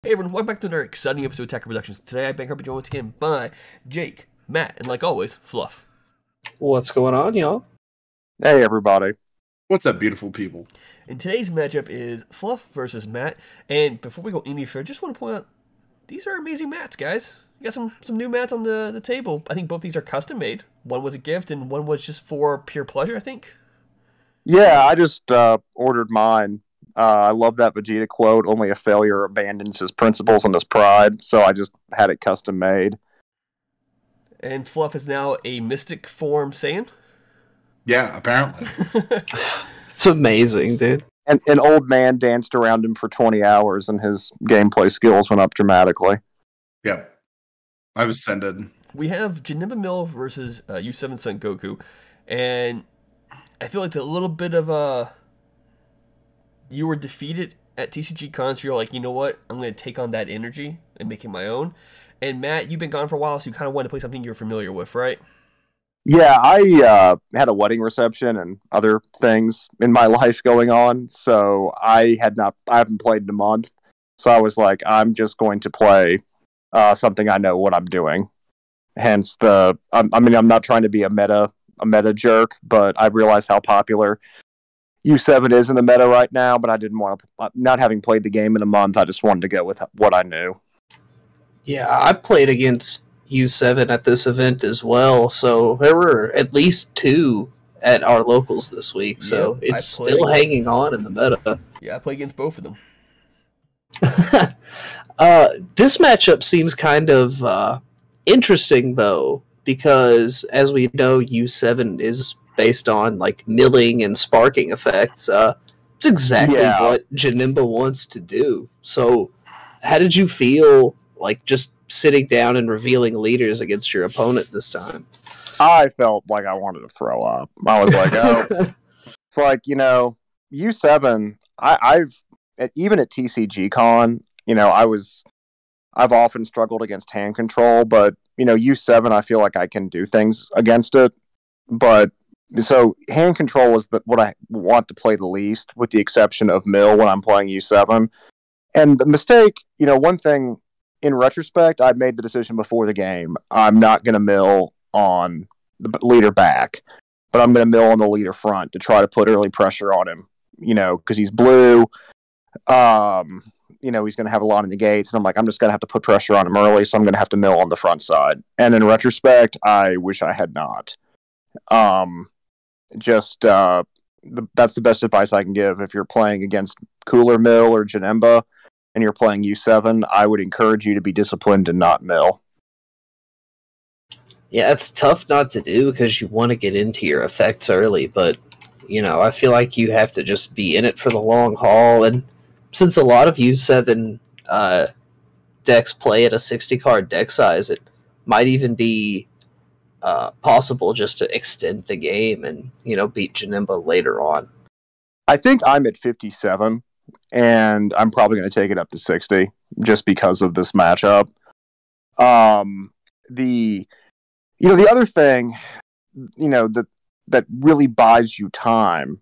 Hey everyone, welcome back to another exciting episode of Attacker Productions. Today I'm joined once again by Jake, Matt, and like always, Fluff. What's going on, y'all? Hey everybody. What's up, beautiful people? And today's matchup is Fluff versus Matt. And before we go any further, just want to point out, these are amazing mats, guys. You got some new mats on the table. I think both these are custom made. One was a gift and one was just for pure pleasure, I think. Yeah, I just ordered mine. I love that Vegeta quote, only a failure abandons his principles and his pride, so I just had it custom made. And Fluff is now a mystic form Saiyan. Yeah, apparently. It's amazing, dude. And an old man danced around him for 20 hours and his gameplay skills went up dramatically. Yep. I was sended. We have Janemba Mill versus U7 Son Goku, and I feel like it's a little bit of a... You were defeated at TCG Con, so you're like, you know what? I'm going to take on that energy and make it my own. And Matt, you've been gone for a while, so you kind of wanted to play something you're familiar with, right? Yeah, I had a wedding reception and other things in my life going on, so I haven't played in a month. So I was like, I'm just going to play something I know what I'm doing. Hence I'm not trying to be a meta jerk, but I realize how popular U7 is in the meta right now, but I didn't want to, not having played the game in a month, I just wanted to go with what I knew. Yeah, I played against U7 at this event as well, so there were at least two at our locals this week, so it's still hanging on in the meta. Yeah, I play against both of them. This matchup seems kind of interesting, though, because as we know, U7 is based on like milling and sparking effects. It's exactly what Janemba wants to do. So how did you feel like just sitting down and revealing leaders against your opponent this time? I felt like I wanted to throw up. I was like, oh. It's like, U7, I've even at TCG Con, I've often struggled against hand control, but U7, I feel like I can do things against it. But so hand control is what I want to play the least, with the exception of Mill when I'm playing U7. And the mistake, one thing in retrospect, I made the decision before the game. I'm not going to mill on the leader back, but I'm going to mill on the leader front to try to put early pressure on him, because he's blue. He's going to have a lot of negates, and I'm like, I'm just going to have to put pressure on him early, so I'm going to have to mill on the front side. And in retrospect, I wish I had not. That's the best advice I can give. If you're playing against Cooler Mill or Janemba and you're playing U7, I would encourage you to be disciplined and not mill. Yeah, it's tough not to do because you want to get into your effects early, but I feel like you have to just be in it for the long haul. And since a lot of U7 decks play at a 60-card deck size, it might even be possible just to extend the game and beat Janemba later on. I think I'm at 57, and I'm probably going to take it up to 60 just because of this matchup. The other thing, that really buys you time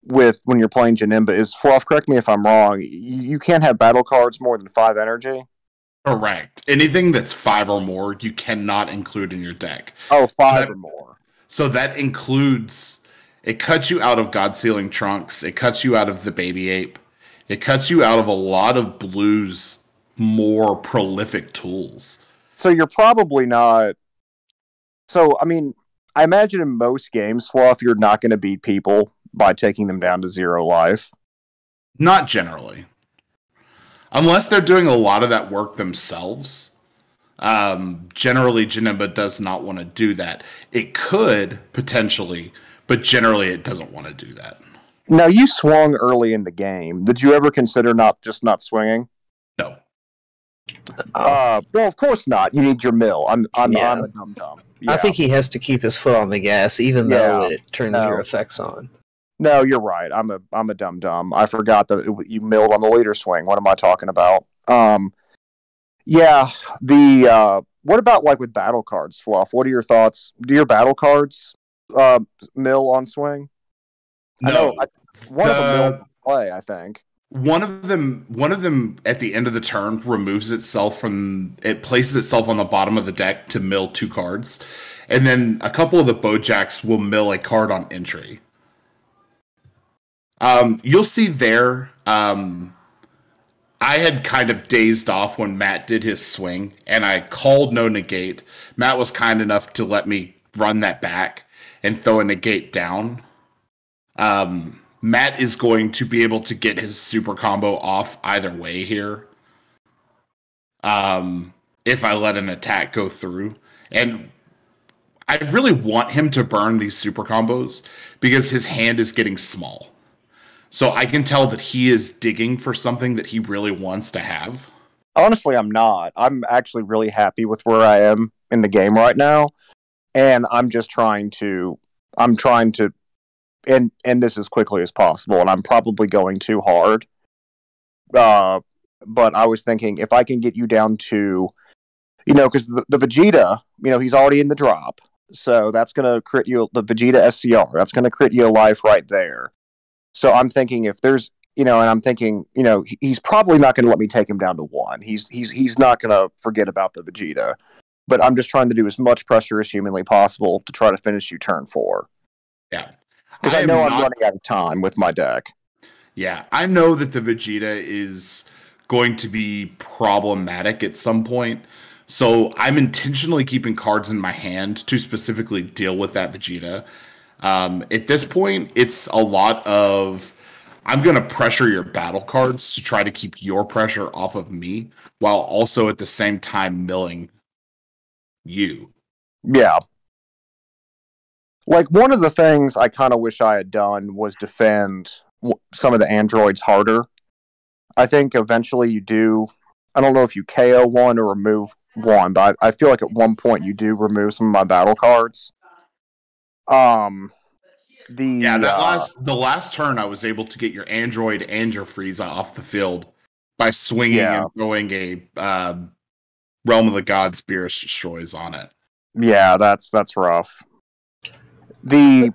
with when you're playing Janemba is, Fluff, correct me if I'm wrong, you can't have battle cards more than 5 energy. Correct. Anything that's 5 or more, you cannot include in your deck. Oh, 5 or more. So that includes, it cuts you out of God-Sealing Trunks, it cuts you out of the Baby Ape, it cuts you out of a lot of Blue's more prolific tools. So you're probably not... So, I imagine in most games, Fluff, you're not going to beat people by taking them down to 0 life. Not generally. Unless they're doing a lot of that work themselves. Generally, Janemba does not want to do that. It could, potentially, but generally it doesn't want to do that. Now, you swung early in the game. Did you ever consider not swinging? No. Well, of course not. You need your mill. I'm a dum-dum. Yeah. I think he has to keep his foot on the gas, even though it turns your effects on. No, you're right. I'm a dum-dum. I forgot that you milled on the leader swing. What am I talking about? What about like with battle cards, Fluff? What are your thoughts? Do your battle cards mill on swing? No. One of them mill play, I think. One of them at the end of the turn places itself on the bottom of the deck to mill 2 cards, and then a couple of the Bojacks will mill a card on entry. You'll see there. I had kind of dazed off when Matt did his swing, and I called no negate. Matt was kind enough to let me run that back and throw a negate down. Matt is going to be able to get his super combo off either way here. If I let an attack go through. And I really want him to burn these super combos because his hand is getting small. So I can tell that he is digging for something that he really wants to have. Honestly, I'm not. I'm actually really happy with where I am in the game right now. And I'm just trying to end this as quickly as possible, and I'm probably going too hard. But I was thinking if I can get you down to, because the Vegeta, he's already in the drop, so that's going to crit you the Vegeta SCR. That's going to crit you a life right there. So I'm thinking if there's, and I'm thinking, he's probably not going to let me take him down to 1. He's not going to forget about the Vegeta. But I'm just trying to do as much pressure as humanly possible to try to finish you turn 4. Yeah. Because I know I'm running out of time with my deck. Yeah, I know that the Vegeta is going to be problematic at some point. So I'm intentionally keeping cards in my hand to specifically deal with that Vegeta. At this point, it's a lot of I'm going to pressure your battle cards to try to keep your pressure off of me while also at the same time milling you. Yeah. Like, one of the things I kind of wish I had done was defend some of the androids harder. I think eventually you do. I don't know if you KO one or remove one, but I feel like at one point you do remove some of my battle cards. The last turn I was able to get your android and your Frieza off the field by swinging and throwing a Realm of the Gods Beerus Destroys on it. Yeah, that's rough. Sorry,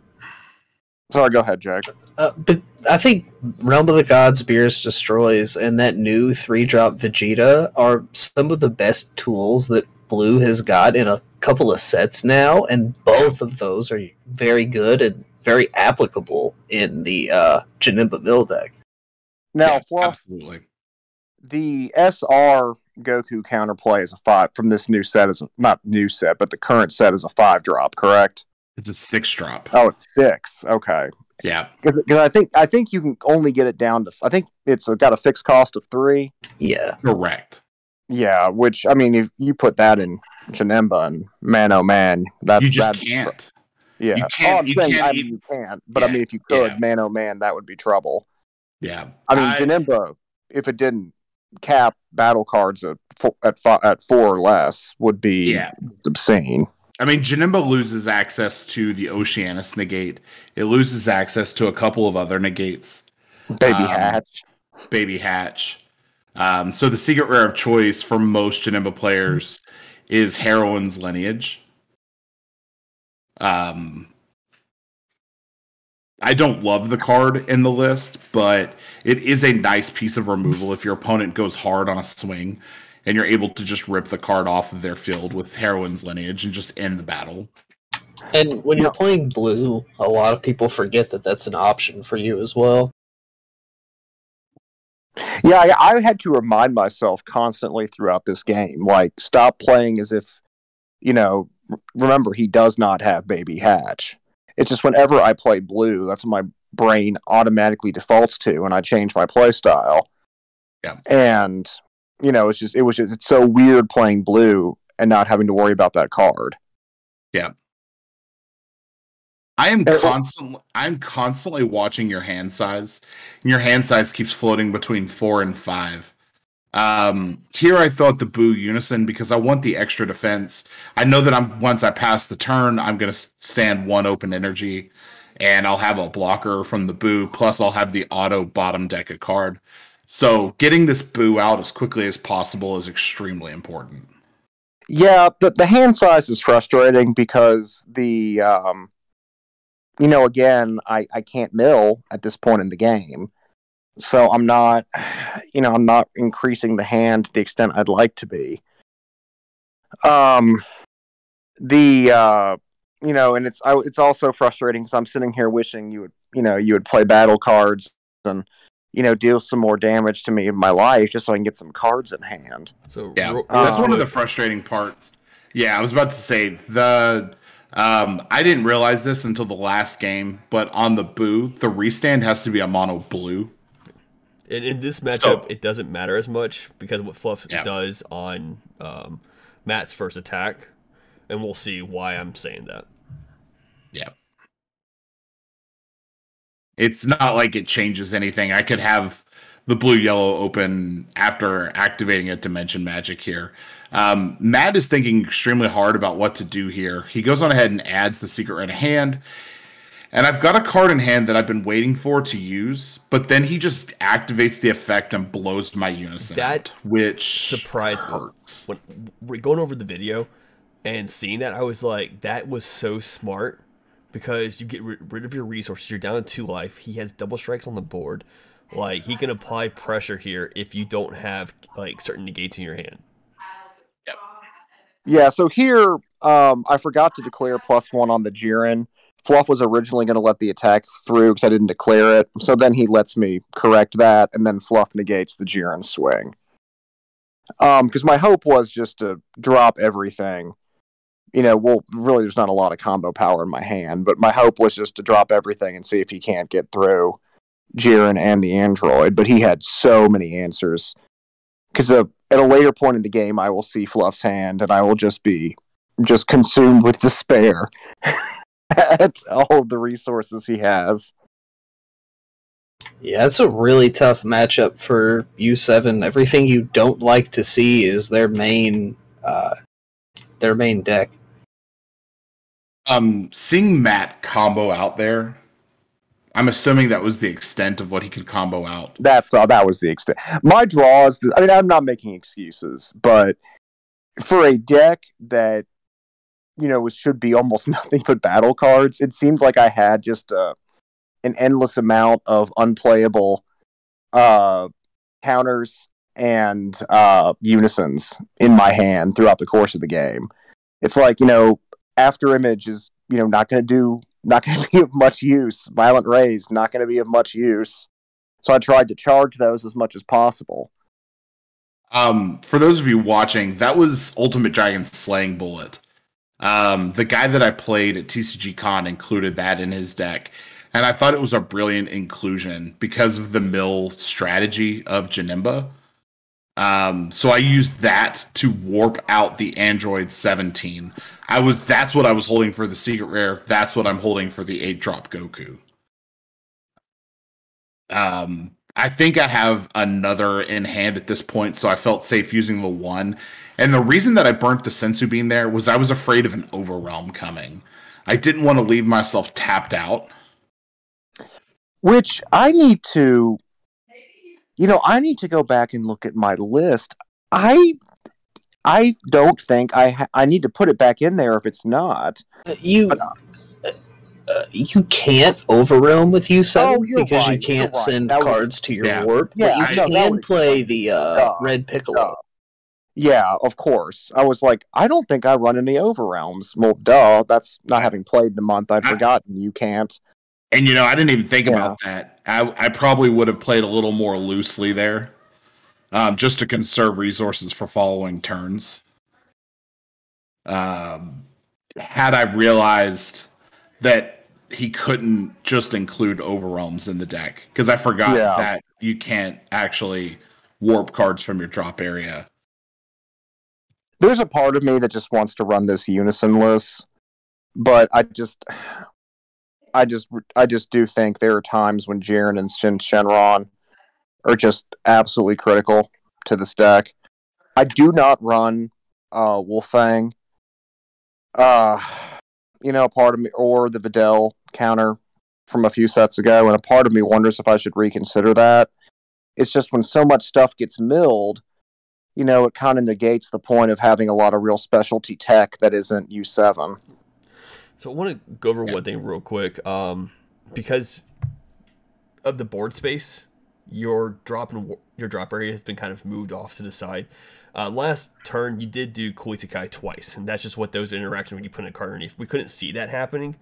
go ahead, Jake. But I think Realm of the Gods Beerus Destroys and that new 3-drop Vegeta are some of the best tools that Blue has got in a couple of sets now, and both of those are very good and very applicable in the Janemba Mill deck. Now, absolutely. The SR Goku counterplay is a 5 from this new set. Not new set, but the current set is a 5-drop, correct? It's a 6-drop. Oh, it's 6. Okay. Yeah. Because I think you can only get it down to. I think it's got a fixed cost of 3. Yeah. Correct. Yeah, which I mean, if you put that in Janemba and man, oh man, you just can't. Yeah, you can't. You can't. But I mean, if you could, man, oh man, that would be trouble. Yeah. I mean, Janemba, if it didn't cap battle cards at 4 or less, would be obscene. I mean, Janemba loses access to the Oceanus negate. It loses access to a couple of other negates. Baby Hatch. So the secret rare of choice for most Janemba players is Heroine's Lineage. I don't love the card in the list, but it is a nice piece of removal if your opponent goes hard on a swing and you're able to just rip the card off of their field with Heroine's Lineage and just end the battle. And when you're playing Blue, a lot of people forget that that's an option for you as well. Yeah, I had to remind myself constantly throughout this game, like, stop playing as if, remember, he does not have Baby Hatch. It's just whenever I play Blue, that's what my brain automatically defaults to, and I change my play style. Yeah. And, it's so weird playing Blue and not having to worry about that card. Yeah. I'm constantly watching your hand size, and your hand size keeps floating between 4 and 5. Here I thought the Boo Unison because I want the extra defense. I know that once I pass the turn, I'm going to stand 1 open energy, and I'll have a blocker from the Boo, plus I'll have the auto bottom deck a card. So getting this Boo out as quickly as possible is extremely important. Yeah, the hand size is frustrating because again, I can't mill at this point in the game. So I'm not, I'm not increasing the hand to the extent I'd like to be. And it's also frustrating because I'm sitting here wishing you would play battle cards and deal some more damage to me in my life just so I can get some cards in hand. So yeah, that's one of the frustrating parts. Yeah, I was about to say I didn't realize this until the last game, but on the Boo, the restand has to be a mono blue. In this matchup, it doesn't matter as much because of what Fluff does on Matt's first attack, and we'll see why I'm saying that. Yeah. It's not like it changes anything. I could have the blue-yellow open after activating a Dimension Magic here. Matt is thinking extremely hard about what to do here. He goes on ahead and adds the Secret Rare to hand. And I've got a card in hand that I've been waiting for to use, but then he just activates the effect and blows my Unison. That which surprised hurts. Me. When we're going over the video and seeing that, I was like, that was so smart because you get rid of your resources. You're down to 2 life. He has double strikes on the board. Like, he can apply pressure here if you don't have like certain negates in your hand. Yep. Yeah, so here I forgot to declare +1 on the Jiren. Fluff was originally going to let the attack through because I didn't declare it. So then he lets me correct that, and then Fluff negates the Jiren swing. Because my hope was just to drop everything. Really there's not a lot of combo power in my hand, but my hope was just to drop everything and see if he can't get through Jiren and the Android. But he had so many answers. Because at a later point in the game, I will see Fluff's hand, and I will just be consumed with despair. At all the resources he has. Yeah, it's a really tough matchup for U7. Everything you don't like to see is their main deck. Seeing Matt combo out there, I'm assuming that was the extent of what he could combo out. That was the extent. My draws. I'm not making excuses, but for a deck that should be almost nothing but battle cards, it seemed like I had just an endless amount of unplayable counters and unisons in my hand throughout the course of the game. It's like, After Image is, not going to be of much use. Violent Rays, not going to be of much use. So I tried to charge those as much as possible. For those of you watching, that was Ultimate Dragon's Slaying Bullet. The guy that I played at TCG Con included that in his deck, and I thought it was a brilliant inclusion because of the mill strategy of Janemba. So I used that to warp out the Android 17. That's what I was holding for the Secret Rare. That's what I'm holding for the 8-drop Goku. I think I have another in hand at this point, so I felt safe using the 1. And the reason that I burnt the Sensu Bean there was I was afraid of an Overwhelm coming. I didn't want to leave myself tapped out. Which I need to... I need to go back and look at my list. I don't think I need to put it back in there if it's not. You can't Overwhelm with U7 because right, you can't send cards to your warp. Yeah, but you can play the Red Piccolo. Yeah, of course. I was like, I don't think I run any Overwhelms. Well, duh. That's not having played in a month. I'd forgotten you can't. And, I didn't even think about that. I probably would have played a little more loosely there, just to conserve resources for following turns. Had I realized that he couldn't just include Overwhelms in the deck, because I forgot that you can't actually warp cards from your drop area. There's a part of me that just wants to run this Unison list, but I just do think there are times when Jiren and Shenron are just absolutely critical to this deck. I do not run Wolfang. A part of me, or the Videl counter from a few sets ago, and a part of me wonders if I should reconsider that. It's just when so much stuff gets milled, it kind of negates the point of having a lot of real specialty tech that isn't U7. So I want to go over one thing real quick. Because of the board space, your drop area has been kind of moved off to the side. Last turn, you did do Koitsukai twice, and that's just what those interactions when you put in a card underneath. We couldn't see that happening,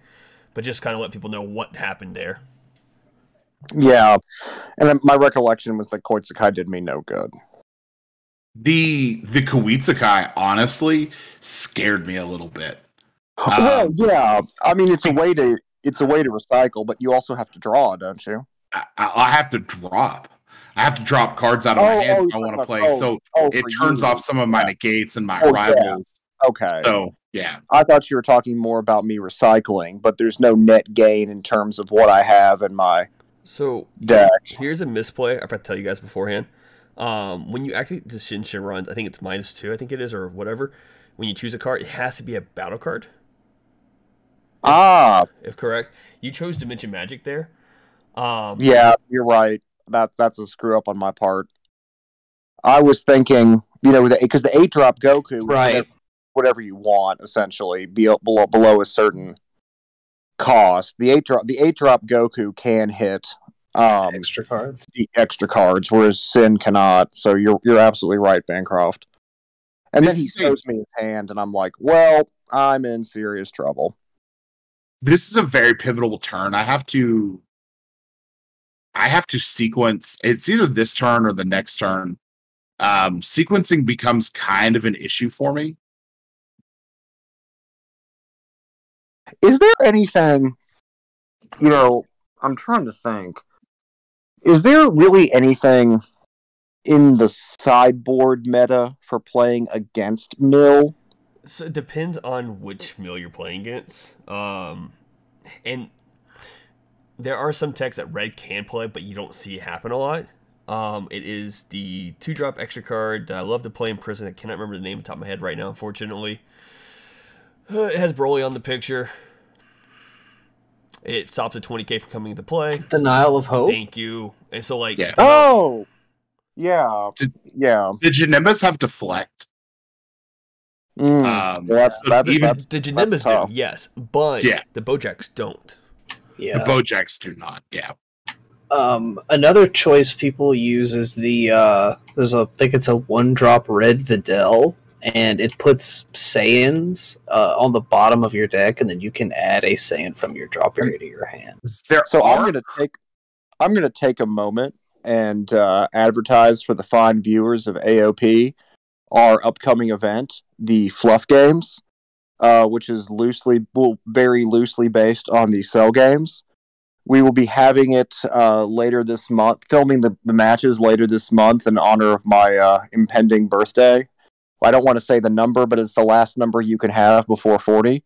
but just kind of let people know what happened there. Yeah, and then my recollection was that Koitsukai did me no good. The Koitsukai honestly scared me a little bit. Well, yeah, I mean it's a way to recycle, but you also have to draw, don't you? I have to drop. I have to drop cards out of my hands I want to play, so it turns off some of my negates and my rivals. Yeah. Okay. So, yeah. I thought you were talking more about me recycling, but there's no net gain in terms of what I have in my deck. Here's a misplay I forgot to tell you guys beforehand. When you activate the Shinshin runs, I think it's -2, I think it is, or whatever. When you choose a card, it has to be a battle card. If correct. You chose Dimension Magic there. Yeah, you're right. That's a screw up on my part. I was thinking, because the 8-drop Goku, right, whatever you want, essentially, below a certain cost. The 8-drop Goku can hit extra cards. The extra cards, whereas Sin cannot. So you're absolutely right, Bancroft. And then he shows me his hand, and I'm like, well, I'm in serious trouble. This is a very pivotal turn. I have to sequence. It's either this turn or the next turn. Sequencing becomes kind of an issue for me. Is there anything, I'm trying to think. Is there really anything in the sideboard meta for playing against Mill? So it depends on which Mill you're playing against. And there are some decks that Red can play, but you don't see it happen a lot. It is the 2-drop extra card that I love to play in Prison. I cannot remember the name off the top of my head right now, unfortunately. It has Broly on the picture. It stops at 20k from coming into play. Denial of Hope. Thank you. And so, like... Yeah. Oh! Yeah. Did Janembas have Deflect? The Janembas do, yes. But the Bojacks don't. Yeah. The Bojacks do not, yeah. Another choice people use is I think it's a 1-drop red Videl, and it puts Saiyans on the bottom of your deck, and then you can add a Saiyan from your drop area to your hand. I'm gonna take a moment and advertise for the fine viewers of AOP our upcoming event, the Fluff Games, which is very loosely based on the Cell Games. We will be having it later this month, filming the matches later this month in honor of my impending birthday. I don't want to say the number, but it's the last number you can have before 40.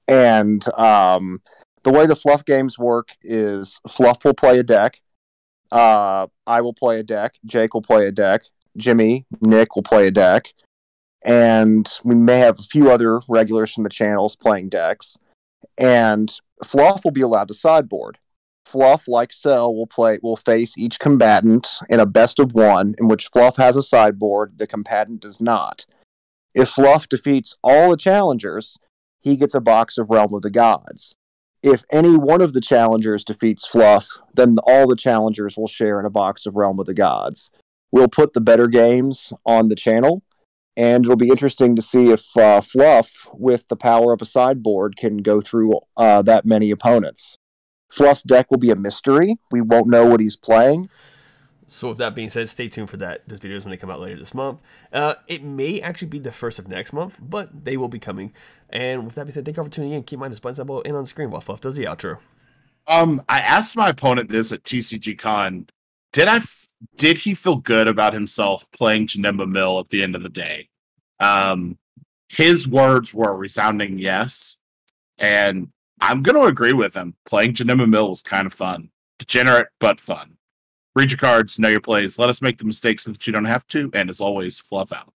And the way the Fluff Games work is Fluff will play a deck, I will play a deck, Jake will play a deck, Jimmy, Nick will play a deck, and we may have a few other regulars from the channels playing decks. And Fluff will be allowed to sideboard. Fluff, like Cell, will face each combatant in a best of one, in which Fluff has a sideboard, the combatant does not. If Fluff defeats all the challengers, he gets a box of Realm of the Gods. If any one of the challengers defeats Fluff, then all the challengers will share in a box of Realm of the Gods. We'll put the better games on the channel, and it'll be interesting to see if Fluff, with the power of a sideboard, can go through that many opponents. Fluff's deck will be a mystery. We won't know what he's playing. So with that being said, stay tuned for those videos when they come out later this month. It may actually be the first of next month, but they will be coming. And with that being said, thank you for tuning in. Keep in mind, the button symbol in on the screen while Fluff does the outro. I asked my opponent this at TCG Con. Did he feel good about himself playing Janemba Mill at the end of the day? His words were a resounding yes. And I'm going to agree with him. Playing Janemba Mill was kind of fun. Degenerate, but fun. Read your cards, know your plays. Let us make the mistakes so that you don't have to. And as always, Fluff out.